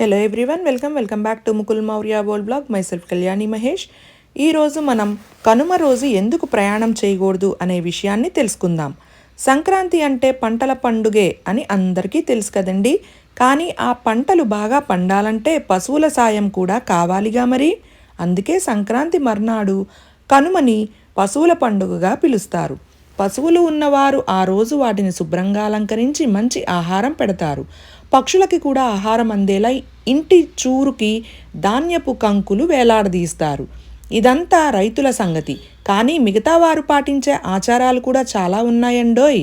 Hello everyone, welcome back to Mukul Maurya world blog. My self Kalyani Mahesh. ఈరోజు మనం కనుమ రోజు ఎందుకు ప్రయాణం చేయకూడదు అనే విషయాన్ని తెలుసుకుందాం. సంక్రాంతి అంటే పంటల పండుగే అని అందరికీ తెలుసు కదండి. కానీ ఆ పంటలు బాగా పండాలంటే పశువుల సాయం కూడా కావాలిగా మరి. అందుకే సంక్రాంతి మర్నాడు కనుమని పశువుల పండుగగా పిలుస్తారు. పశువులు ఉన్నవారు ఆ రోజు వాటిని శుభ్రంగా అలంకరించి మంచి ఆహారం పెడతారు. పక్షులకి కూడా ఆహారం అందేలా ఇంటి చూరుకి ధాన్యపు కంకులు వేలాడదీస్తారు. ఇదంతా రైతుల సంగతి. కానీ మిగతా వారు పాటించే ఆచారాలు కూడా చాలా ఉన్నాయండోయ్.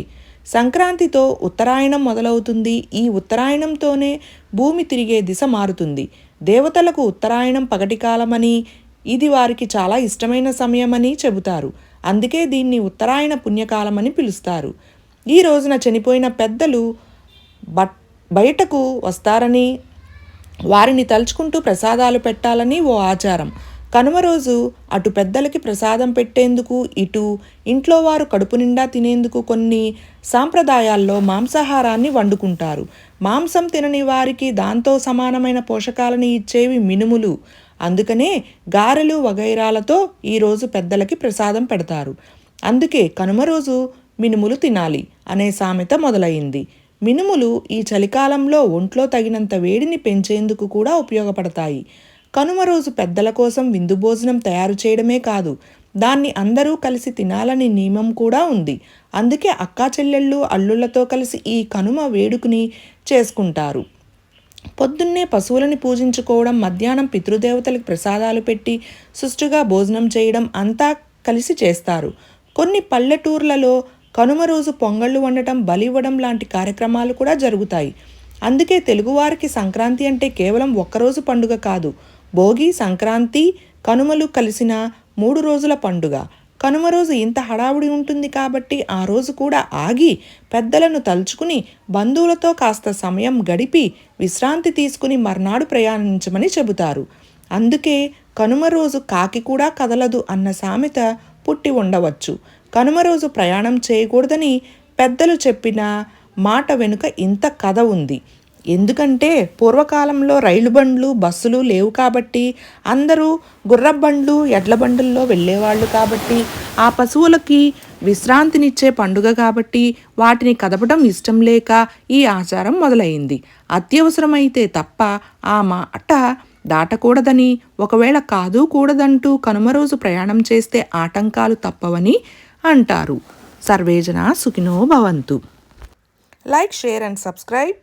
సంక్రాంతితో ఉత్తరాయణం మొదలవుతుంది. ఈ ఉత్తరాయణంతోనే భూమి తిరిగే దిశ మారుతుంది. దేవతలకు ఉత్తరాయణం పగటి కాలమని, ఇది వారికి చాలా ఇష్టమైన సమయమని చెబుతారు. అందుకే దీన్ని ఉత్తరాయణ పుణ్యకాలమని పిలుస్తారు. ఈ రోజున చనిపోయిన పెద్దలు బయటకు వస్తారని, వారిని తలుచుకుంటూ ప్రసాదాలు పెట్టాలని ఓ ఆచారం. కనుమ రోజు అటు పెద్దలకి ప్రసాదం పెట్టేందుకు, ఇటు ఇంట్లో వారు కడుపు నిండా తినేందుకు కొన్ని సాంప్రదాయాల్లో మాంసాహారాన్ని వండుకుంటారు. మాంసం తినని వారికి దాంతో సమానమైన పోషకాలను ఇచ్చేవి మినుములు. అందుకనే గారెలు వగైరాలతో ఈరోజు పెద్దలకి ప్రసాదం పెడతారు. అందుకే కనుమ రోజు మినుములు తినాలి అనే సామెత మొదలైంది. మినుములు ఈ చలికాలంలో ఒంట్లో తగినంత వేడిని పెంచేందుకు కూడా ఉపయోగపడతాయి. కనుమ రోజు పెద్దల కోసం విందు భోజనం తయారు చేయడమే కాదు, దాన్ని అందరూ కలిసి తినాలని నియమం కూడా ఉంది. అందుకే అక్కా చెల్లెళ్ళు అల్లుళ్లతో కలిసి ఈ కనుమ వేడుకని చేసుకుంటారు. పొద్దున్నే పశువులని పూజించుకోవడం, మధ్యాహ్నం పితృదేవతలకు ప్రసాదాలు పెట్టి సుష్టుగా భోజనం చేయడం అంతా కలిసి చేస్తారు. కొన్ని పల్లెటూర్లలో కనుమ రోజు పొంగళ్ళు వండటం, బలి ఇవ్వడం లాంటి కార్యక్రమాలు కూడా జరుగుతాయి. అందుకే తెలుగువారికి సంక్రాంతి అంటే కేవలం ఒక్కరోజు పండుగ కాదు, భోగి, సంక్రాంతి, కనుమలు కలిసిన 3 రోజుల పండుగ. కనుమ రోజు ఇంత హడావుడి ఉంటుంది కాబట్టి ఆ రోజు కూడా ఆగి పెద్దలను తలుచుకుని బంధువులతో కాస్త సమయం గడిపి విశ్రాంతి తీసుకుని మర్నాడు ప్రయాణించమని చెబుతారు. అందుకే కనుమ రోజు కాకి కూడా కదలదు అన్న సామెత పుట్టి ఉండవచ్చు. కనుమ రోజు ప్రయాణం చేయకూడదని పెద్దలు చెప్పిన మాట వెనుక ఇంత కథ ఉంది. ఎందుకంటే పూర్వకాలంలో రైలు బండ్లు, బస్సులు లేవు కాబట్టి అందరూ గుర్రబండ్లు, ఎడ్ల బండుల్లో వెళ్ళేవాళ్ళు కాబట్టి, ఆ పశువులకి విశ్రాంతినిచ్చే పండుగ కాబట్టి వాటిని కదపడం ఇష్టం లేక ఈ ఆచారం మొదలైంది. అత్యవసరమైతే తప్ప ఆ మాట దాటకూడదని, ఒకవేళ కాదు కూడదంటూ కనుమ రోజు ప్రయాణం చేస్తే ఆటంకాలు తప్పవని అంటారు. సర్వేజన సుఖినో భవంతు. Like, share and subscribe.